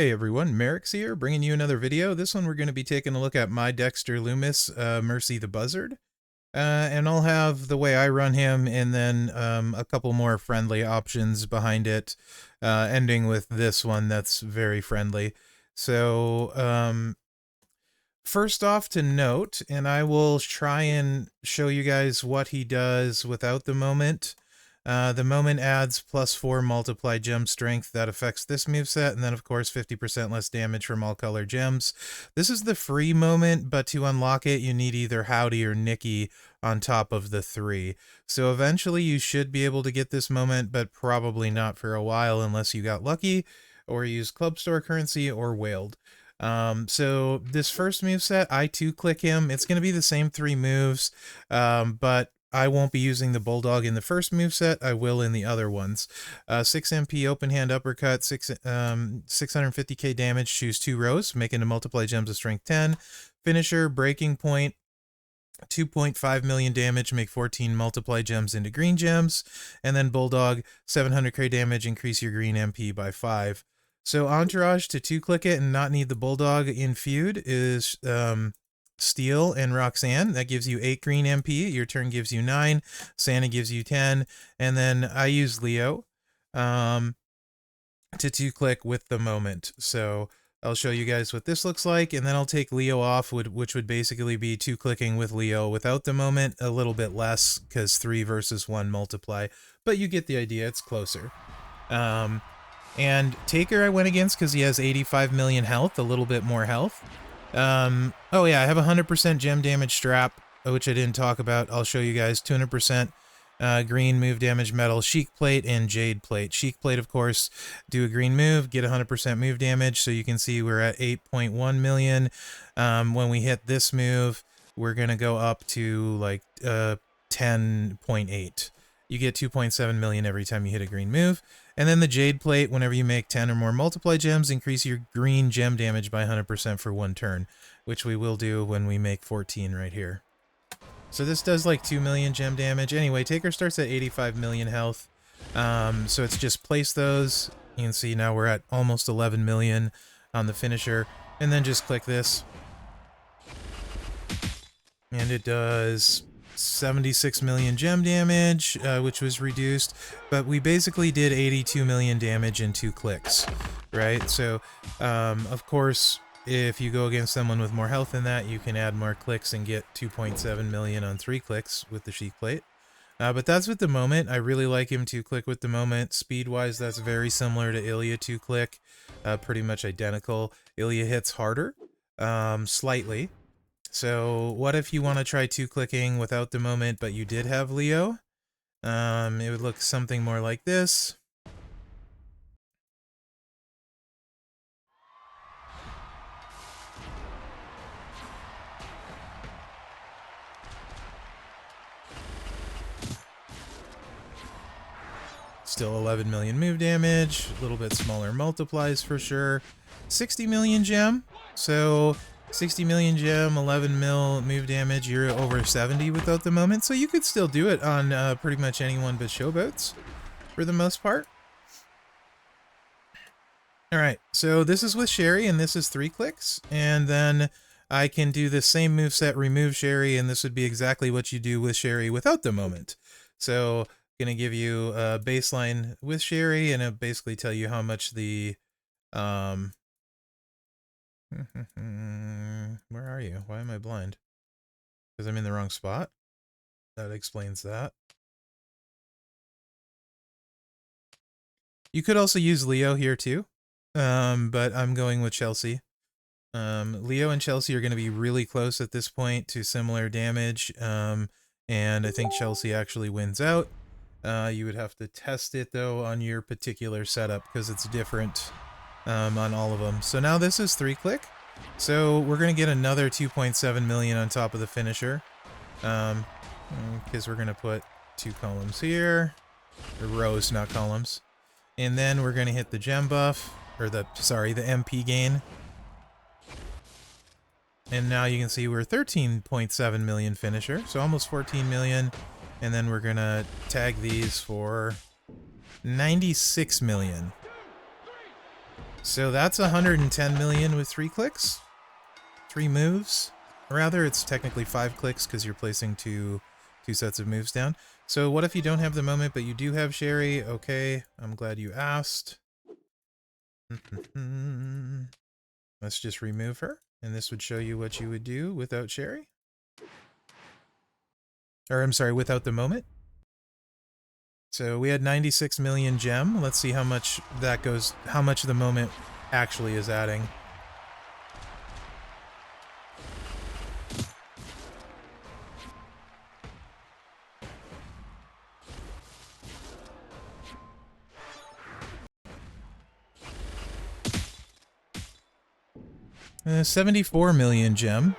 Hey everyone, Mherex here, bringing you another video. This one we're going to be taking a look at my Dexter Lumis, Mercy the Buzzard. And I'll have the way I run him and then a couple more friendly options behind it, ending with this one that's very friendly. So first off to note, and I will try and show you guys what he does without the moment. The moment adds +4 multiplied gem strength that affects this moveset, and then of course 50% less damage from all color gems. This is the free moment, but to unlock it you need either Howdy or Nikki on top of the 3. So eventually you should be able to get this moment, but probably not for a while unless you got lucky or used club store currency or whaled. So this first moveset, I 2-click him. It's going to be the same 3 moves, but I won't be using the Bulldog in the first moveset. I will in the other ones. 6 MP open hand uppercut, 650k damage, choose 2 rows, making a multiply gems of strength 10. Finisher, breaking point, 2.5 million damage, make 14 multiply gems into green gems. And then Bulldog, 700k damage, increase your green MP by 5. So Entourage, to 2-click it and not need the Bulldog in feud, is Steel and Roxanne. That gives you 8 green MP. Your turn gives you 9. Santa gives you 10. And then I use Leo to 2-click with the moment. So I'll show you guys what this looks like, and then I'll take Leo off, which would basically be 2-clicking with Leo without the moment, a little bit less because 3 versus 1 multiply, but you get the idea. It's closer. And Taker I went against because he has 85 million health, a little bit more health. Oh yeah, I have 100% gem damage strap, which I didn't talk about. I'll show you guys. 200% green move damage metal, Chic Plate, and Jade Plate. Chic Plate, of course, do a green move, get 100% move damage, so you can see we're at 8.1 million. When we hit this move, we're going to go up to like 10.8. You get 2.7 million every time you hit a green move. And then the Jade Plate, whenever you make 10 or more multiply gems, increase your green gem damage by 100% for 1 turn, which we will do when we make 14 right here. So this does like 2 million gem damage. Anyway, Taker starts at 85 million health. So it's just place those. You can see now we're at almost 11 million on the finisher. And then just click this. And it does 76 million gem damage, which was reduced, but we basically did 82 million damage in 2 clicks, right? So, of course, if you go against someone with more health than that, you can add more clicks and get 2.7 million on 3 clicks with the Chic Plate. But that's with the moment. I really like him 2-click with the moment. Speed-wise, that's very similar to Ilya 2-click, pretty much identical. Ilya hits harder, slightly. So what if you want to try 2-clicking without the moment, but you did have Leo? It would look something more like this. Still 11 million move damage, a little bit smaller multiplies for sure. 60 million gem, so 60 million gem, 11 mil move damage, you're over 70 without the moment, so you could still do it on pretty much anyone but showboats, for the most part. Alright, so this is with Sherry, and this is 3 clicks, and then I can do the same moveset, remove Sherry, and this would be exactly what you do with Sherry without the moment. So, I'm going to give you a baseline with Sherry, and it'll basically tell you how much the... Where are you? Why am I blind? Because I'm in the wrong spot? That explains that. You could also use Leo here too, but I'm going with Chelsea. Leo and Chelsea are going to be really close at this point to similar damage, and I think Chelsea actually wins out. You would have to test it though on your particular setup because it's different on all of them. So now this is 3-click. So we're going to get another 2.7 million on top of the finisher. Because we're going to put 2 columns here. Or rows, not columns. And then we're going to hit the gem buff. Or the MP gain. And now you can see we're 13.7 million finisher. So almost 14 million. And then we're going to tag these for 96 million. So that's 110 million with 3 clicks, 3 moves. Rather, it's technically 5 clicks because you're placing two sets of moves down. So what if you don't have the moment, but you do have Sherry? Okay, I'm glad you asked. Let's just remove her, and this would show you what you would do without Sherry. Or I'm sorry, without the moment. So we had 96 million gem. Let's see how much that goes, how much the moment actually is adding. Uh, 74 million gem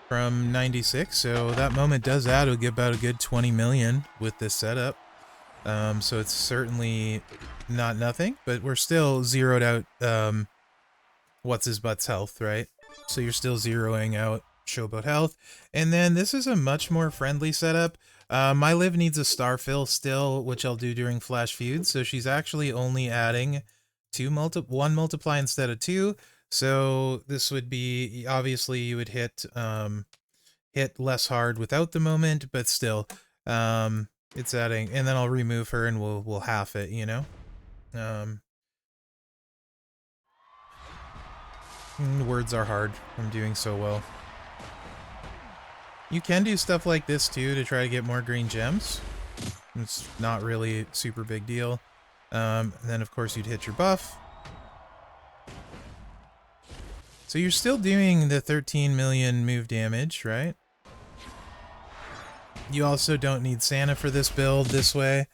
from 96, so that moment does add about a good 20 million with this setup. So it's certainly not nothing, but we're still zeroed out what's his butt's health, right? So you're still zeroing out Showboat health. And then this is a much more friendly setup. My Liv needs a star fill still, which I'll do during Flash Feud. So she's actually only adding one multiply instead of 2. So this would be, obviously you would hit less hard without the moment, but still, it's adding, and then I'll remove her and we'll half it, you know? Words are hard. I'm doing so well. You can do stuff like this too to try to get more green gems. It's not really a super big deal. And then of course you'd hit your buff. So you're still doing the 13 million move damage, right? You also don't need Santa for this build this way.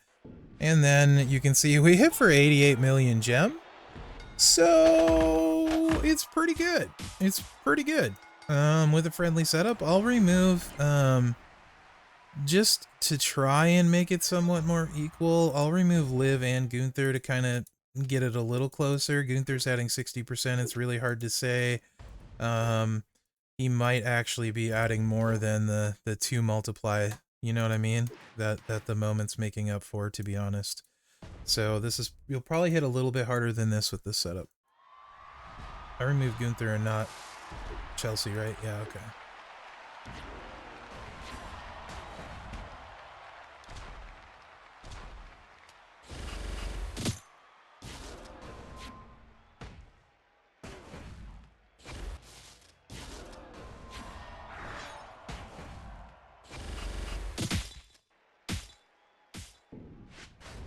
And then you can see we hit for 88 million gem. So it's pretty good. It's pretty good. With a friendly setup, I'll remove, just to try and make it somewhat more equal, I'll remove Liv and Gunther to kind of get it a little closer. Gunther's adding 60%. It's really hard to say. He might actually be adding more than the 2 multiply, you know what I mean? That the moment's making up for, to be honest. So this is, you'll probably hit a little bit harder than this with this setup. I removed Gunther and not Chelsea, right? Yeah, okay.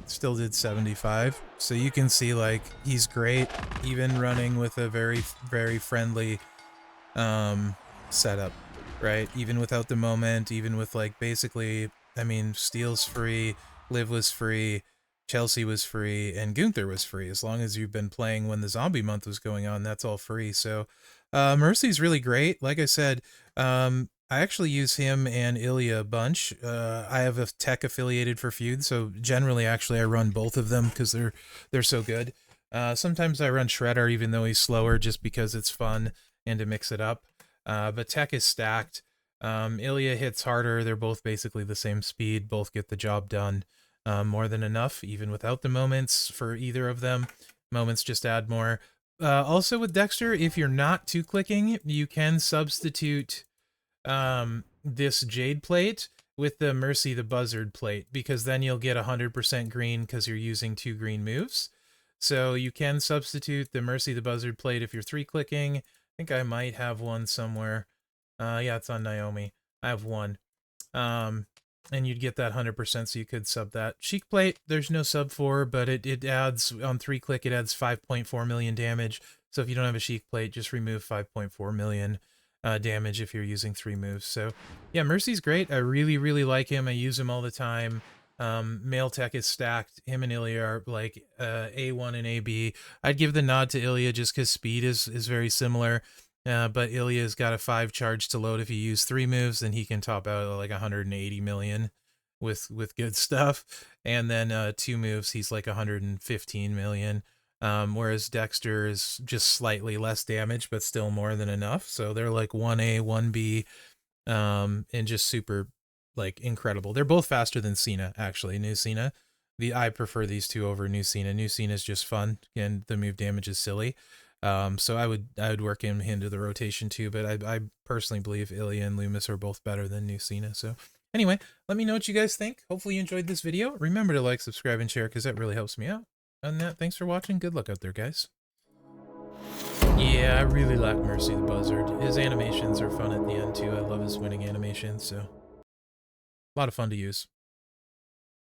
Still did 75. So you can see, like, he's great, even running with a very, very friendly setup, right? Even without the moment, even with, like, basically, I mean, Steel's free, Liv was free, Chelsea was free, and Gunther was free. As long as you've been playing when the zombie month was going on, that's all free. So Mercy's really great. Like I said, I actually use him and Ilya a bunch. I have a tech affiliated for Feud, so generally, actually, I run both of them because they're so good. Sometimes I run Shredder, even though he's slower, just because it's fun and to mix it up. But tech is stacked. Ilya hits harder. They're both basically the same speed. Both get the job done. More than enough, even without the moments for either of them. Moments just add more. Also with Dexter, if you're not two-clicking, you can substitute this Jade plate with the Mercy the Buzzard plate, because then you'll get 100% green because you're using 2 green moves. So you can substitute the Mercy the Buzzard plate if you're 3-clicking. I think I might have one somewhere. Yeah, it's on Naomi. I have one. And you'd get that 100%, so you could sub that. Chic plate, there's no sub for, but it adds, on 3-click, it adds 5.4 million damage. So if you don't have a Chic plate, just remove 5.4 million damage if you're using 3 moves. So yeah, Mercy's great. I really, really like him. I use him all the time. Male tech is stacked. Him and Ilya are like A1 and AB. I'd give the nod to Ilya just because speed is very similar. But Ilya's got a 5 charge to load. If you use 3 moves, then he can top out like 180 million with good stuff. And then 2 moves, he's like 115 million. Whereas Dexter is just slightly less damage, but still more than enough. So they're like 1A, 1B, and just super, like, incredible. They're both faster than Cena, actually, new Cena. I prefer these two over New Cena. New Cena is just fun, and the move damage is silly. So I would work him into the rotation too, but I personally believe Ilya and Lumis are both better than New Cena. So anyway, let me know what you guys think. Hopefully you enjoyed this video. Remember to like, subscribe, and share because that really helps me out. Other than that, thanks for watching. Good luck out there, guys. Yeah, I really like Mercy the Buzzard. His animations are fun at the end too. I love his winning animations, so a lot of fun to use.